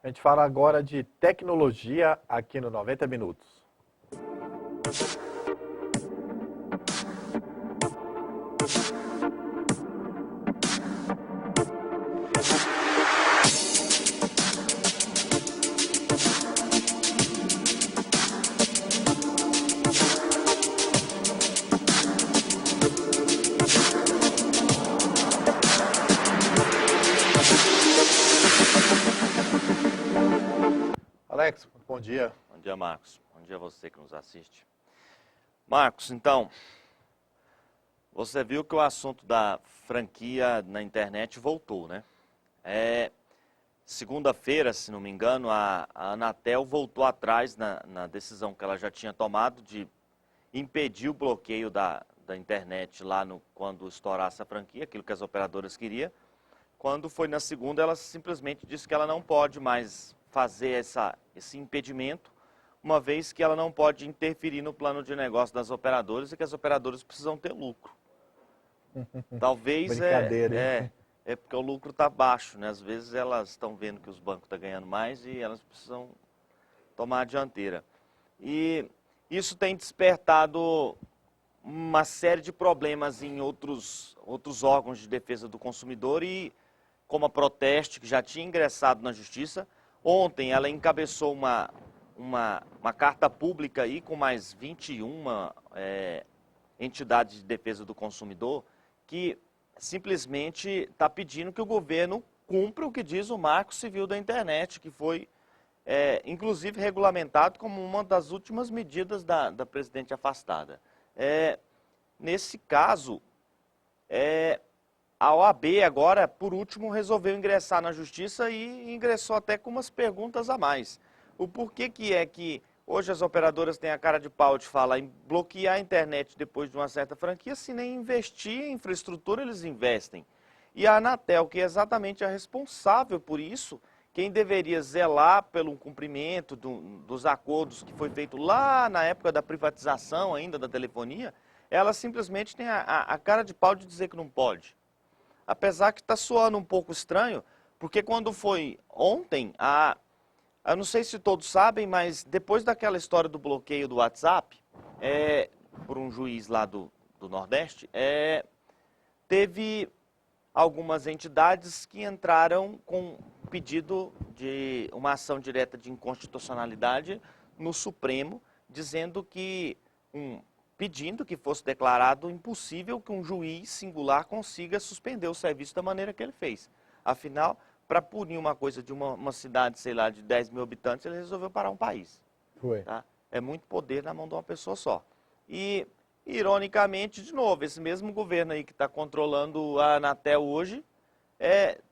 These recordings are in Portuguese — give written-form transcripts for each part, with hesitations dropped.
A gente fala agora de tecnologia aqui no 90 Minutos. Alex, bom dia. Bom dia, Marcos. Bom dia a você que nos assiste. Marcos, então, você viu que o assunto da franquia na internet voltou, né? Segunda-feira, se não me engano, a Anatel voltou atrás na decisão que ela já tinha tomado de impedir o bloqueio da internet lá quando estourasse a franquia, aquilo que as operadoras queriam. Quando foi na segunda, ela simplesmente disse que ela não pode mais fazer esse impedimento, uma vez que ela não pode interferir no plano de negócio das operadoras e que as operadoras precisam ter lucro. Talvez Brincadeira, hein? é porque o lucro está baixo, né? Às vezes elas estão vendo que os bancos estão ganhando mais e elas precisam tomar a dianteira. E isso tem despertado uma série de problemas em outros órgãos de defesa do consumidor e como a Proteste, que já tinha ingressado na Justiça, ontem ela encabeçou uma carta pública aí com mais 21 entidades de defesa do consumidor que simplesmente está pedindo que o governo cumpra o que diz o Marco Civil da Internet, que foi inclusive regulamentado como uma das últimas medidas da presidente afastada. Nesse caso, a OAB agora, por último, resolveu ingressar na Justiça e ingressou até com umas perguntas a mais. O porquê que é que hoje as operadoras têm a cara de pau de falar em bloquear a internet depois de uma certa franquia, se nem investir em infraestrutura eles investem. E a Anatel, que é exatamente a responsável por isso, quem deveria zelar pelo cumprimento dos acordos que foi feito lá na época da privatização ainda da telefonia, ela simplesmente tem a cara de pau de dizer que não pode. Apesar que está soando um pouco estranho, porque quando foi ontem, eu não sei se todos sabem, mas depois daquela história do bloqueio do WhatsApp, por um juiz lá do Nordeste, teve algumas entidades que entraram com pedido de uma ação direta de inconstitucionalidade no Supremo, dizendo que pedindo que fosse declarado impossível que um juiz singular consiga suspender o serviço da maneira que ele fez. Afinal, para punir uma coisa de uma cidade, sei lá, de 10 mil habitantes, ele resolveu parar um país. Foi. Tá? É muito poder na mão de uma pessoa só. E, ironicamente, de novo, esse mesmo governo aí que está controlando a Anatel hoje,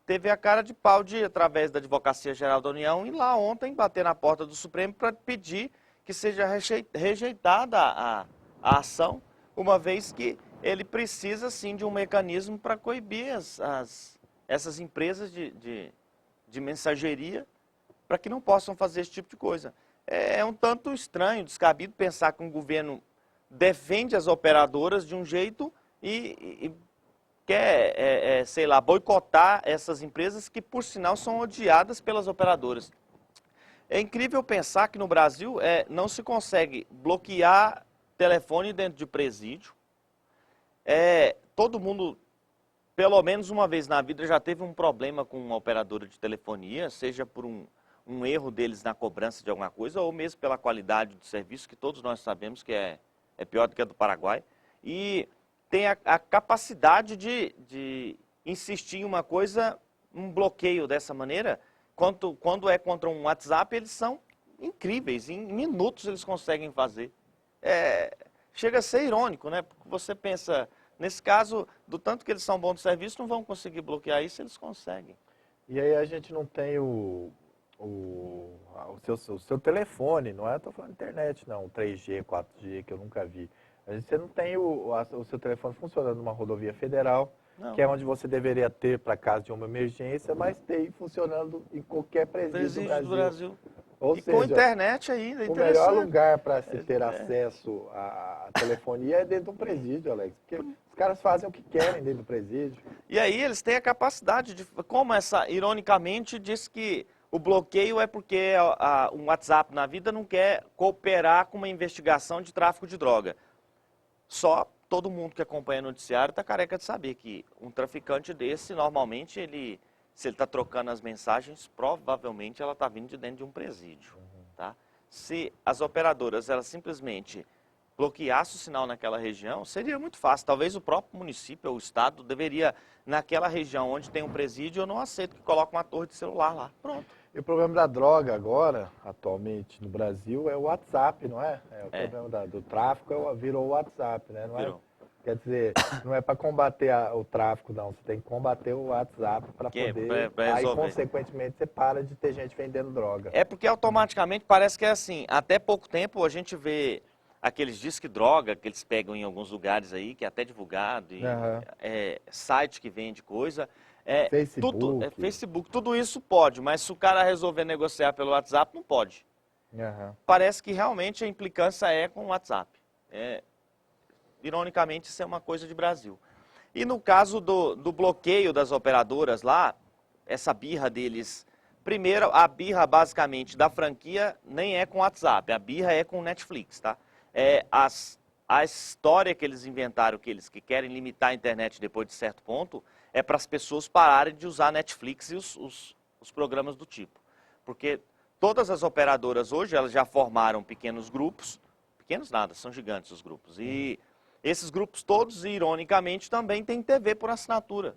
teve a cara de pau de, através da Advocacia Geral da União, ir lá ontem bater na porta do Supremo para pedir que seja rejeitada a ação, uma vez que ele precisa sim de um mecanismo para coibir essas empresas de mensageria para que não possam fazer esse tipo de coisa. É um tanto estranho, descabido pensar que um governo defende as operadoras de um jeito e quer, sei lá, boicotar essas empresas que, por sinal, são odiadas pelas operadoras. É incrível pensar que no Brasil não se consegue bloquear telefone dentro de presídio. Todo mundo, pelo menos uma vez na vida, já teve um problema com uma operadora de telefonia, seja por um erro deles na cobrança de alguma coisa, ou mesmo pela qualidade do serviço, que todos nós sabemos que é pior do que a do Paraguai. E tem a capacidade de insistir em uma coisa, um bloqueio dessa maneira. Quando é contra um WhatsApp, eles são incríveis, em minutos eles conseguem fazer. Chega a ser irônico, né? Porque você pensa, nesse caso, do tanto que eles são bons de serviço, não vão conseguir bloquear isso, eles conseguem. E aí a gente não tem o seu telefone, não é? Estou falando de internet, não, 3G, 4G, que eu nunca vi. Você não tem o seu telefone funcionando numa rodovia federal, Não. que é onde você deveria ter para caso de uma emergência, mas tem funcionando em qualquer presídio do Brasil. Ou E seja, com internet ainda, o melhor interessante. lugar para se ter acesso à telefonia é dentro de um presídio, Alex. Porque os caras fazem o que querem dentro do presídio. E aí eles têm a capacidade de, ironicamente, diz que O bloqueio é porque um WhatsApp na vida não quer cooperar com uma investigação de tráfico de droga. Só todo mundo que acompanha o noticiário está careca de saber que um traficante desse, normalmente, se ele está trocando as mensagens, provavelmente ela está vindo de dentro de um presídio. Tá? Se as operadoras elas simplesmente bloqueassem o sinal naquela região, seria muito fácil. Talvez o próprio município ou o estado deveria, naquela região onde tem um presídio, eu não aceito que coloque uma torre de celular lá. Pronto. E o problema da droga agora, atualmente, no Brasil, é o WhatsApp, não é? O problema do tráfico virou o WhatsApp, né? Não Virou. Quer dizer, não é para combater o tráfico, não. Você tem que combater o WhatsApp para poder... pra aí, resolver. consequentemente, você para de ter gente vendendo droga. É porque automaticamente parece que é assim. Até pouco tempo a gente vê aqueles disque droga que eles pegam em alguns lugares aí, que é até divulgado, e, site que vende coisa. Facebook. Facebook, tudo isso pode, mas se o cara resolver negociar pelo WhatsApp, não pode. Parece que realmente a implicância é com o WhatsApp. Ironicamente, isso é uma coisa de Brasil. E no caso do bloqueio das operadoras lá, essa birra deles... Primeiro, a birra basicamente da franquia nem é com o WhatsApp, a birra é com o Netflix, tá? A história que eles inventaram, que querem limitar a internet depois de certo ponto, é para as pessoas pararem de usar Netflix e os programas do tipo. Porque todas as operadoras hoje, elas já formaram pequenos grupos, pequenos nada, são gigantes os grupos, e esses grupos todos, ironicamente, também têm TV por assinatura.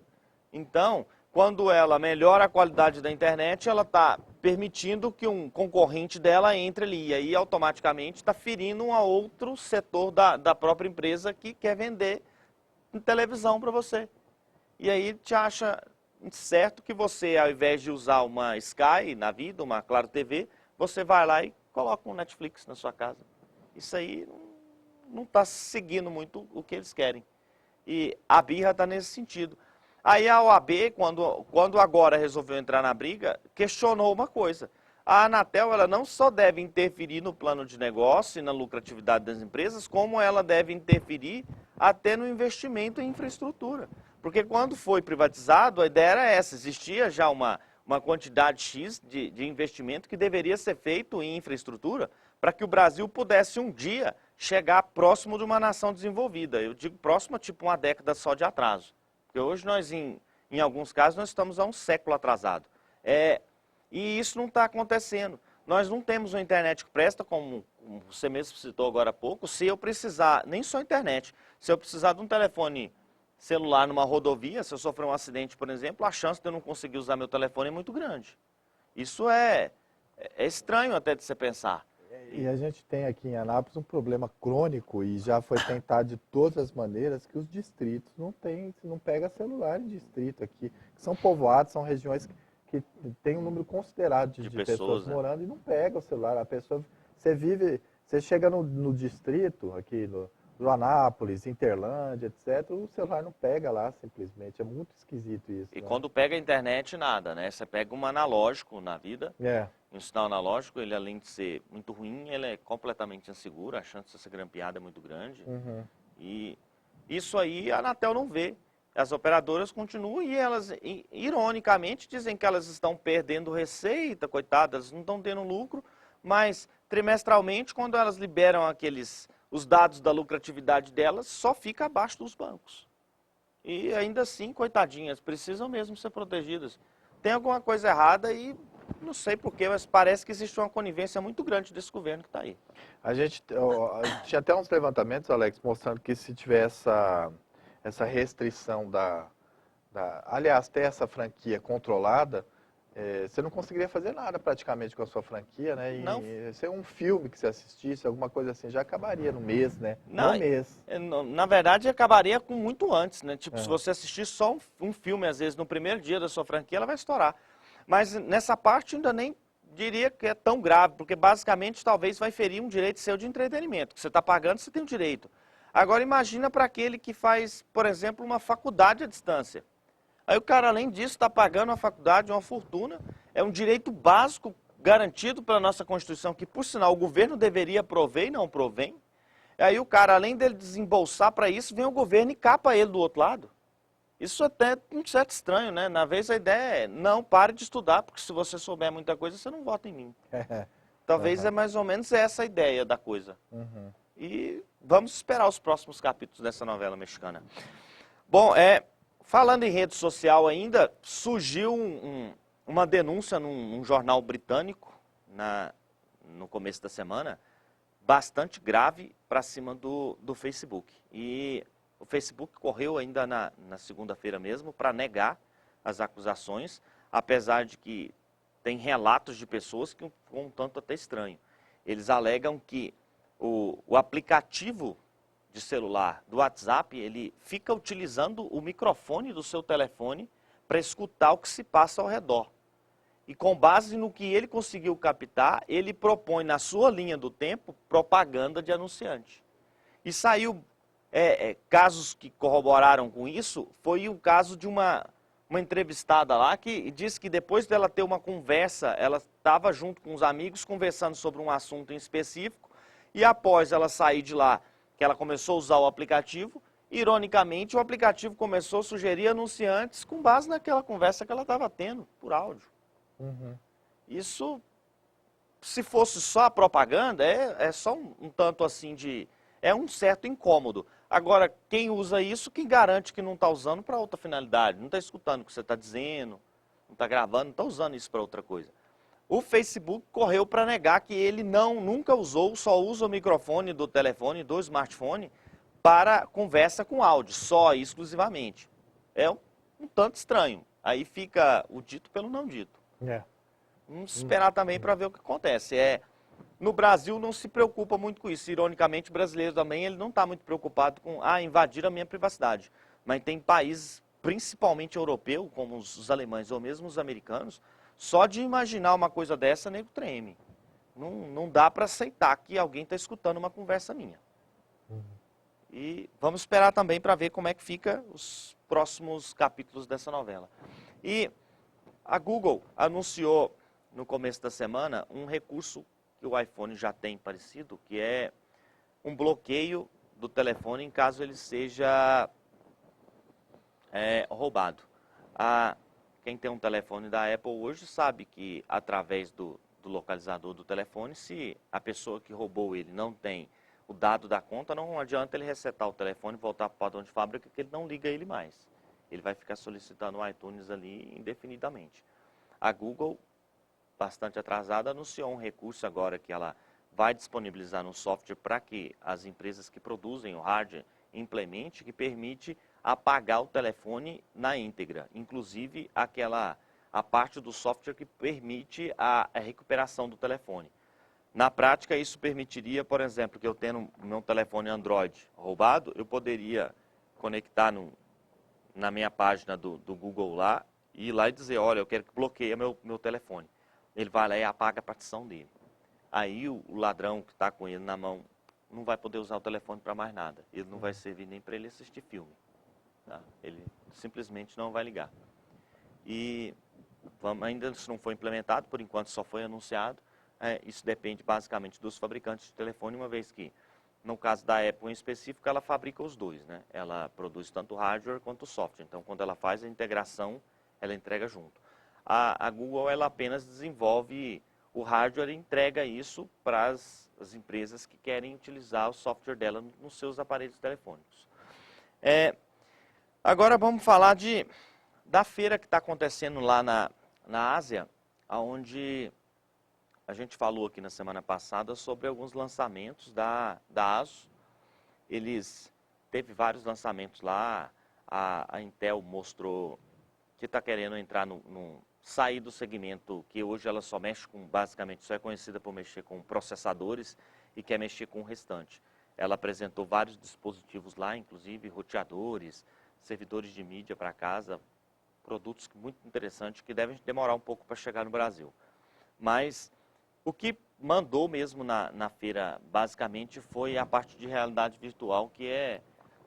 Então, quando ela melhora a qualidade da internet, ela está permitindo que um concorrente dela entre ali. E aí, automaticamente, está ferindo um outro setor da própria empresa que quer vender televisão para você. E aí, te acha certo que você, ao invés de usar uma Sky na vida, uma Claro TV, você vai lá e coloca um Netflix na sua casa. Isso aí não está seguindo muito o que eles querem. E a birra está nesse sentido. Aí a OAB, quando agora resolveu entrar na briga, questionou uma coisa. A Anatel ela não só deve interferir no plano de negócio e na lucratividade das empresas, como ela deve interferir até no investimento em infraestrutura. Porque quando foi privatizado, a ideia era essa, existia já uma quantidade X de investimento que deveria ser feito em infraestrutura para que o Brasil pudesse um dia chegar próximo de uma nação desenvolvida. Eu digo próximo, tipo uma década só de atraso. Porque hoje nós, em alguns casos, nós estamos há um século atrasado. E isso não está acontecendo. Nós não temos uma internet que presta, como você mesmo citou agora há pouco, se eu precisar, nem só internet, se eu precisar de um telefone celular numa rodovia, se eu sofrer um acidente, por exemplo, a chance de eu não conseguir usar meu telefone é muito grande. Isso é estranho até de você pensar. E a gente tem aqui em Anápolis um problema crônico e já foi tentado de todas as maneiras que os distritos não pega celular em distrito aqui. São povoados, são regiões que tem um número considerável de pessoas morando e não pega o celular. A pessoa, você chega no distrito aqui do Anápolis, Interlândia, etc., o celular não pega lá simplesmente. É muito esquisito isso. E quando pega a internet, nada, né? Você pega um analógico na vida. Um sinal analógico, ele além de ser muito ruim, ele é completamente inseguro, a chance de ser grampeado é muito grande. E isso aí a Anatel não vê. As operadoras continuam e elas, ironicamente, dizem que elas estão perdendo receita, coitadas, não estão tendo lucro, mas trimestralmente, quando elas liberam os dados da lucratividade delas, só fica abaixo dos bancos. E ainda assim, coitadinhas, precisam mesmo ser protegidas. Tem alguma coisa errada e não sei porquê, mas parece que existe uma conivência muito grande desse governo que está aí. A gente tinha até uns levantamentos, Alex, mostrando que se tiver essa restrição aliás, ter essa franquia controlada, você não conseguiria fazer nada praticamente com a sua franquia, né? Não. Se é um filme que você assistisse, alguma coisa assim, já acabaria no mês, né? No mês. Na verdade, acabaria com muito antes, né? Tipo, se você assistir só um filme, às vezes, no primeiro dia da sua franquia, ela vai estourar. Mas nessa parte ainda nem diria que é tão grave, porque basicamente talvez vai ferir um direito seu de entretenimento. Que você está pagando, você tem o direito. Agora imagina para aquele que faz, por exemplo, uma faculdade à distância. Aí o cara, além disso, está pagando uma faculdade, uma fortuna. É um direito básico garantido pela nossa Constituição, que, por sinal, o governo deveria prover e não provém. Aí o cara, além dele desembolsar para isso, vem o governo e capa ele do outro lado. Isso até é um certo estranho, né? Na vez a ideia é, não, pare de estudar, porque se você souber muita coisa, você não vota em mim. Talvez Aham. é mais ou menos essa a ideia da coisa. Uhum. E vamos esperar os próximos capítulos dessa novela mexicana. Bom, falando em rede social ainda, surgiu uma denúncia num jornal britânico no começo da semana, bastante grave para cima do Facebook. E o Facebook correu ainda na segunda-feira mesmo para negar as acusações, apesar de que tem relatos de pessoas que ficam um tanto até estranho. Eles alegam que o aplicativo de celular do WhatsApp, ele fica utilizando o microfone do seu telefone para escutar o que se passa ao redor. E com base no que ele conseguiu captar, ele propõe na sua linha do tempo propaganda de anunciante. E saiu casos que corroboraram com isso, foi o caso de uma entrevistada lá que disse que depois dela ter uma conversa, ela estava junto com os amigos conversando sobre um assunto em específico, e após ela sair de lá, que ela começou a usar o aplicativo, ironicamente o aplicativo começou a sugerir anunciantes com base naquela conversa que ela estava tendo por áudio. Uhum. Isso, se fosse só a propaganda, é só um tanto assim de... é um certo incômodo. Agora, quem usa isso, quem garante que não está usando para outra finalidade? Não está escutando o que você está dizendo, não está gravando, não está usando isso para outra coisa. O Facebook correu para negar que ele nunca usou, só usa o microfone do telefone, do smartphone, para conversa com áudio, só exclusivamente. É um tanto estranho. Aí fica o dito pelo não dito. É. Vamos esperar também para ver o que acontece. No Brasil não se preocupa muito com isso. Ironicamente, o brasileiro também ele não está muito preocupado com invadir a minha privacidade. Mas tem países, principalmente europeus, como os alemães ou mesmo os americanos, só de imaginar uma coisa dessa, nego treme. Não dá para aceitar que alguém está escutando uma conversa minha. E vamos esperar também para ver como é que fica os próximos capítulos dessa novela. E a Google anunciou no começo da semana um recurso que o iPhone já tem parecido, que é um bloqueio do telefone em caso ele seja roubado. Quem tem um telefone da Apple hoje sabe que através do localizador do telefone, se a pessoa que roubou ele não tem o dado da conta, não adianta ele resetar o telefone, voltar para o padrão de fábrica, que ele não liga ele mais. Ele vai ficar solicitando o iTunes ali indefinidamente. A Google, bastante atrasada, anunciou um recurso agora que ela vai disponibilizar no software para que as empresas que produzem o hardware implemente, que permite apagar o telefone na íntegra, inclusive a parte do software que permite a recuperação do telefone. Na prática, isso permitiria, por exemplo, que eu tendo meu telefone Android roubado, eu poderia conectar na minha página do Google lá, e ir lá e dizer, olha, eu quero que bloqueie meu telefone. Ele vai lá e apaga a partição dele. Aí o ladrão que está com ele na mão não vai poder usar o telefone para mais nada. Ele não vai servir nem para ele assistir filme. Tá? Ele simplesmente não vai ligar. E ainda isso não foi implementado, por enquanto só foi anunciado. Isso depende basicamente dos fabricantes de telefone, uma vez que, no caso da Apple em específico, ela fabrica os dois, né? Ela produz tanto o hardware quanto o software. Então, quando ela faz a integração, ela entrega junto. A Google, ela apenas desenvolve o hardware e entrega isso para as empresas que querem utilizar o software dela nos seus aparelhos telefônicos. Agora vamos falar da feira que está acontecendo lá na Ásia, onde a gente falou aqui na semana passada sobre alguns lançamentos da ASUS. Teve vários lançamentos lá, a Intel mostrou que está querendo entrar sair do segmento que hoje ela só mexe com, basicamente, só é conhecida por mexer com processadores e quer mexer com o restante. Ela apresentou vários dispositivos lá, inclusive roteadores, servidores de mídia para casa, produtos muito interessantes que devem demorar um pouco para chegar no Brasil. Mas o que mandou mesmo na feira, basicamente, foi a parte de realidade virtual, que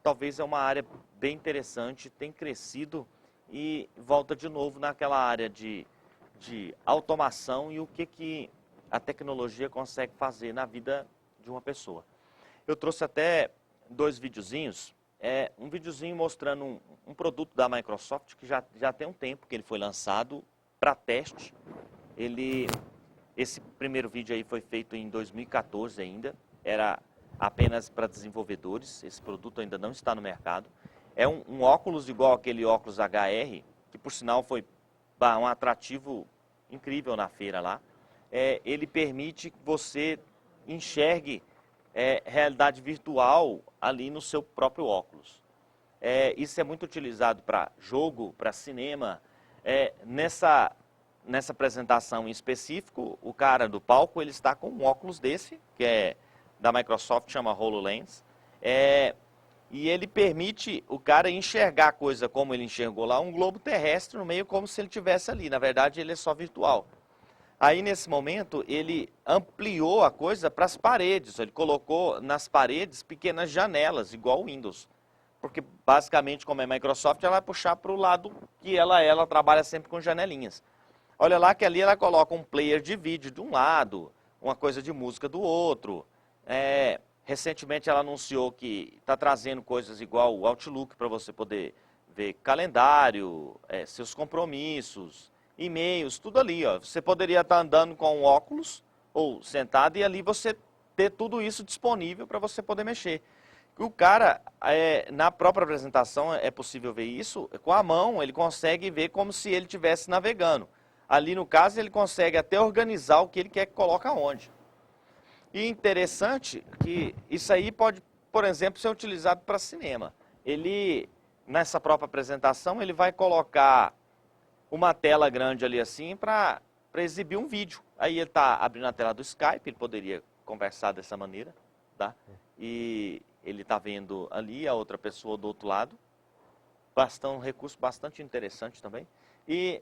talvez é uma área bem interessante, tem crescido e volta de novo naquela área de automação e o que a tecnologia consegue fazer na vida de uma pessoa. Eu trouxe até 2 videozinhos um videozinho mostrando um produto da Microsoft que já tem um tempo que ele foi lançado para teste. Esse primeiro vídeo aí foi feito em 2014 ainda, era apenas para desenvolvedores, esse produto ainda não está no mercado. É um óculos igual aquele óculos HR, que por sinal foi um atrativo incrível na feira lá. Ele permite que você enxergue realidade virtual ali no seu próprio óculos. Isso é muito utilizado para jogo, para cinema. Nessa apresentação em específico, o cara do palco ele está com um óculos desse, que é da Microsoft, chama HoloLens. E ele permite o cara enxergar a coisa como ele enxergou lá, um globo terrestre no meio, como se ele estivesse ali. Na verdade, ele é só virtual. Aí, nesse momento, ele ampliou a coisa para as paredes. Ele colocou nas paredes pequenas janelas, igual o Windows. Porque, basicamente, como é Microsoft, ela vai puxar para o lado que ela trabalha sempre com janelinhas. Olha lá que ali ela coloca um player de vídeo de um lado, uma coisa de música do outro. Recentemente ela anunciou que está trazendo coisas igual o Outlook para você poder ver calendário, seus compromissos, e-mails, tudo ali. Ó. Você poderia estar andando com um óculos ou sentado e ali você ter tudo isso disponível para você poder mexer. O cara, na própria apresentação é possível ver isso, com a mão ele consegue ver como se ele estivesse navegando. Ali no caso ele consegue até organizar o que ele quer que coloque onde. E interessante que isso aí pode, por exemplo, ser utilizado para cinema. Ele, nessa própria apresentação, ele vai colocar uma tela grande ali assim para exibir um vídeo. Aí ele está abrindo a tela do Skype, ele poderia conversar dessa maneira, tá? E ele está vendo ali a outra pessoa do outro lado. Um recurso bastante interessante também. E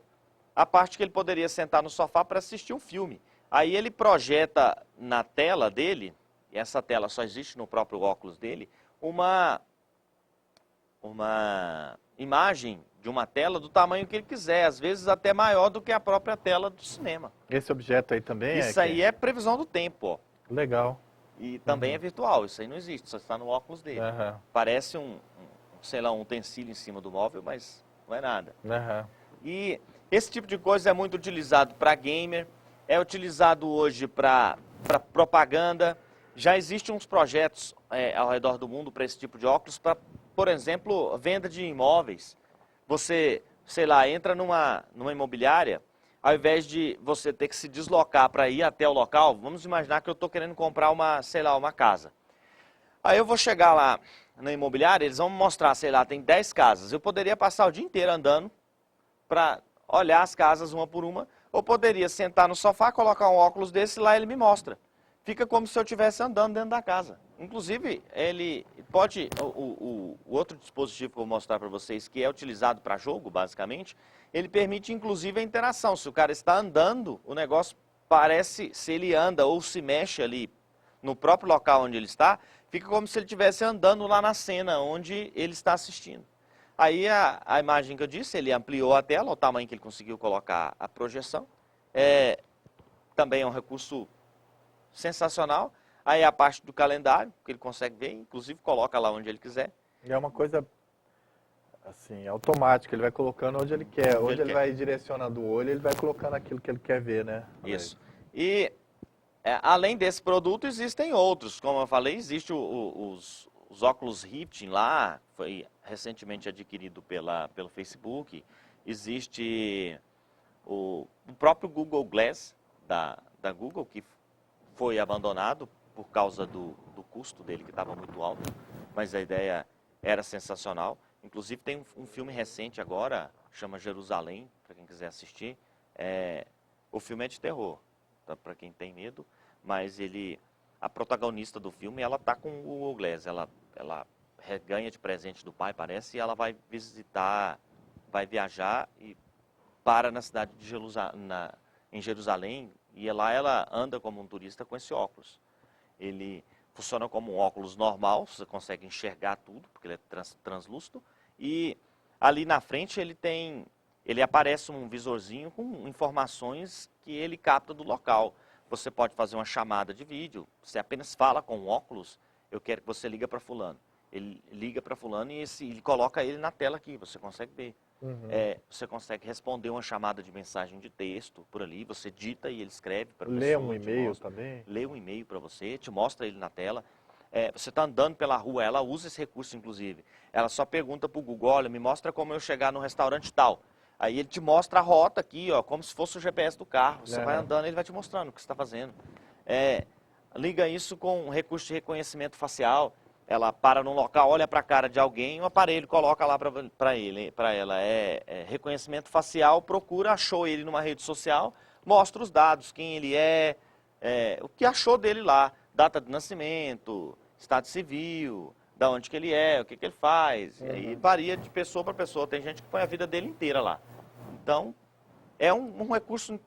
a parte que ele poderia sentar no sofá para assistir um filme. Aí ele projeta na tela dele, e essa tela só existe no próprio óculos dele, uma imagem de uma tela do tamanho que ele quiser, às vezes até maior do que a própria tela do cinema. Esse objeto aí também Isso aí é previsão do tempo, ó. Legal. E também é virtual, isso aí não existe, só está no óculos dele. Parece sei lá, um utensílio em cima do móvel, mas não é nada. E esse tipo de coisa é muito utilizado para gamer, é utilizado hoje para propaganda. Já existem uns projetos ao redor do mundo para esse tipo de óculos, para, por exemplo, venda de imóveis. Você, sei lá, entra numa imobiliária, ao invés de você ter que se deslocar para ir até o local, vamos imaginar que eu estou querendo comprar uma casa. Aí eu vou chegar lá na imobiliária, eles vão me mostrar, sei lá, tem 10 casas. Eu poderia passar o dia inteiro andando para olhar as casas uma por uma, ou poderia sentar no sofá, colocar um óculos desse e lá ele me mostra. Fica como se eu estivesse andando dentro da casa. Inclusive, ele pode, o outro dispositivo que eu vou mostrar para vocês, que é utilizado para jogo, basicamente, ele permite inclusive a interação. Se o cara está andando, o negócio parece, se ele anda ou se mexe ali no próprio local onde ele está, fica como se ele estivesse andando lá na cena onde ele está assistindo. Aí a imagem que eu disse, ele ampliou a tela, o tamanho que ele conseguiu colocar a projeção. Também é um recurso sensacional. Aí a parte do calendário, que ele consegue ver, inclusive coloca lá onde ele quiser. E é uma coisa assim, automática, ele vai colocando onde ele quer. Onde ele vai direcionando o olho, ele vai colocando aquilo que ele quer ver, né? Isso. E além desse produto, existem outros. Como eu falei, existe os óculos Rift lá, foi recentemente adquirido pelo Facebook. Existe o próprio Google Glass da Google, que foi abandonado por causa do custo dele, que estava muito alto, mas a ideia era sensacional. Inclusive tem um filme recente agora, chama Jerusalém, para quem quiser assistir. O filme é de terror, tá, para quem tem medo, mas a protagonista do filme, ela está com o Google Glass, ela ganha de presente do pai, parece, e ela vai vai viajar e para na cidade de em Jerusalém, e lá ela anda como um turista com esse óculos. Ele funciona como um óculos normal, você consegue enxergar tudo, porque ele é translúcido, e ali na frente ele aparece um visorzinho com informações que ele capta do local. Você pode fazer uma chamada de vídeo, você apenas fala com o óculos, eu quero que você liga para fulano. Ele liga para fulano e ele coloca ele na tela aqui, você consegue ver. Uhum. Você consegue responder uma chamada de mensagem de texto por ali, você dita e ele escreve para a pessoa. Lê um e-mail também? Lê um e-mail para você, te mostra ele na tela. Você está andando pela rua, ela usa esse recurso inclusive. Ela só pergunta para o Google, olha, me mostra como eu chegar no restaurante tal. Aí ele te mostra a rota aqui, ó, como se fosse o GPS do carro. Você vai andando, ele vai te mostrando o que você está fazendo. Liga isso com um recurso de reconhecimento facial. Ela para num local, olha para a cara de alguém, o aparelho coloca lá para ela. Reconhecimento facial, procura, achou ele numa rede social, mostra os dados, quem ele o que achou dele lá, data de nascimento, estado civil, da onde que ele o que ele faz. E aí varia de pessoa para pessoa, tem gente que põe a vida dele inteira lá. Então, é um recurso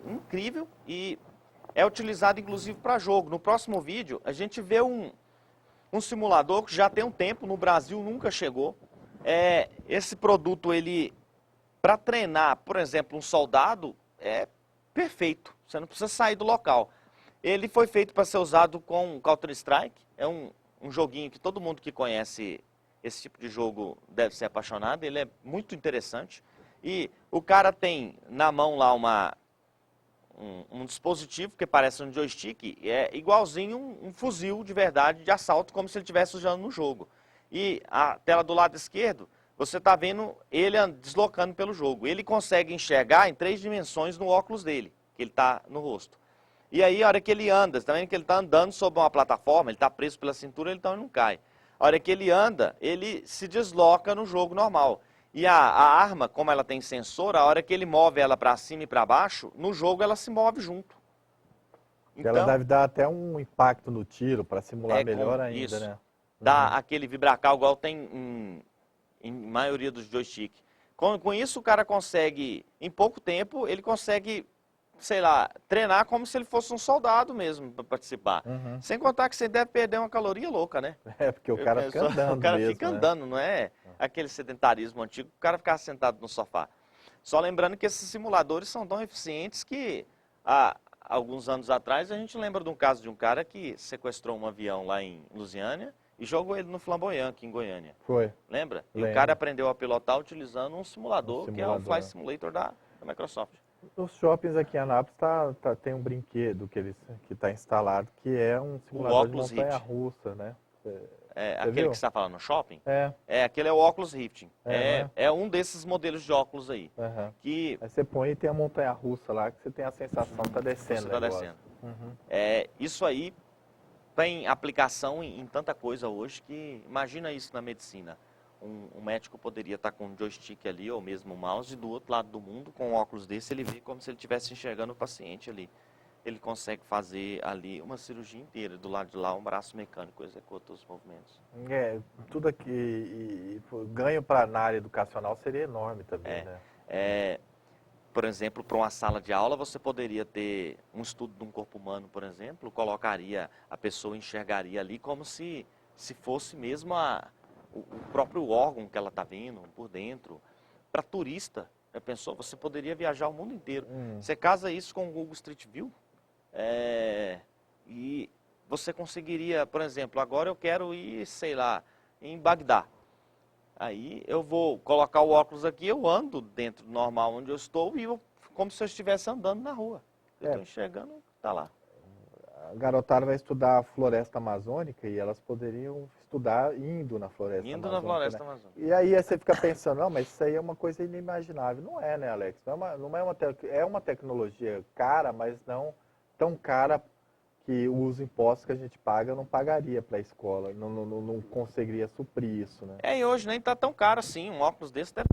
incrível e é utilizado inclusive para jogo. No próximo vídeo, a gente vê um simulador que já tem um tempo, no Brasil nunca chegou. Esse produto, para treinar, por exemplo, um soldado, é perfeito. Você não precisa sair do local. Ele foi feito para ser usado com Counter-Strike. É um joguinho que todo mundo que conhece esse tipo de jogo deve ser apaixonado. Ele é muito interessante. E o cara tem na mão lá um dispositivo que parece um joystick, é igualzinho um fuzil de verdade de assalto, como se ele estivesse usando no jogo. E a tela do lado esquerdo, você está vendo ele deslocando pelo jogo. Ele consegue enxergar em 3 dimensões no óculos dele, que ele está no rosto. E aí, a hora que ele anda, você está vendo que ele está andando sobre uma plataforma, ele está preso pela cintura, então ele não cai. A hora que ele anda, ele se desloca no jogo normal. E a arma, como ela tem sensor, a hora que ele move ela para cima e para baixo, no jogo ela se move junto. Então, ela deve dar até um impacto no tiro para simular melhor ainda, isso, né? Dá aquele vibracal igual tem em maioria dos joystick. Com isso o cara consegue, em pouco tempo, ele consegue, sei lá, treinar como se ele fosse um soldado mesmo para participar. Sem contar que você deve perder uma caloria louca, né? Porque o cara fica andando O cara mesmo, fica né? andando, não é aquele sedentarismo antigo, o cara ficar sentado no sofá. Só lembrando que esses simuladores são tão eficientes que há alguns anos atrás a gente lembra de um caso de um cara que sequestrou um avião lá em Lusiânia e jogou ele no Flamboyant, aqui em Goiânia. Foi. Lembra? Lembro. E o cara aprendeu a pilotar utilizando um simulador, que é o Flight Simulator da Microsoft. Nos shoppings aqui em Anápolis tem um brinquedo que está instalado, que é um simulador de montanha-russa, né? Aquele viu? que você está falando no shopping? É. Aquele é o Oculus Rift. Né? É um desses modelos de óculos aí. Aí você põe e tem a montanha-russa lá, que você tem a sensação que está descendo. Você está descendo. Isso aí tem aplicação em tanta coisa hoje que imagina isso na medicina. Um médico poderia estar com um joystick ali, ou mesmo um mouse, e do outro lado do mundo, com um óculos desse, ele vê como se ele estivesse enxergando o paciente ali. Ele consegue fazer ali uma cirurgia inteira, do lado de lá um braço mecânico executa os movimentos. Tudo aqui, ganho na área educacional seria enorme também, né? Por exemplo, para uma sala de aula, você poderia ter um estudo de um corpo humano, por exemplo, colocaria, a pessoa enxergaria ali como se fosse mesmo o próprio órgão que ela está vendo por dentro. Para turista, pensou, você poderia viajar o mundo inteiro. Você casa isso com o Google Street View e você conseguiria, por exemplo, agora eu quero ir, sei lá, em Bagdá. Aí eu vou colocar o óculos aqui, eu ando dentro do normal onde eu estou e como se eu estivesse andando na rua. Eu estou enxergando, está lá. A garotada vai estudar a floresta amazônica e elas poderiam estudar indo na floresta amazônica. Amazônica. E aí você fica pensando, não, mas isso aí é uma coisa inimaginável. Não é, né, Alex? É uma tecnologia cara, mas não tão cara que os impostos que a gente paga não pagaria para a escola, não conseguiria suprir isso, né? E hoje nem está tão caro assim, um óculos desse deve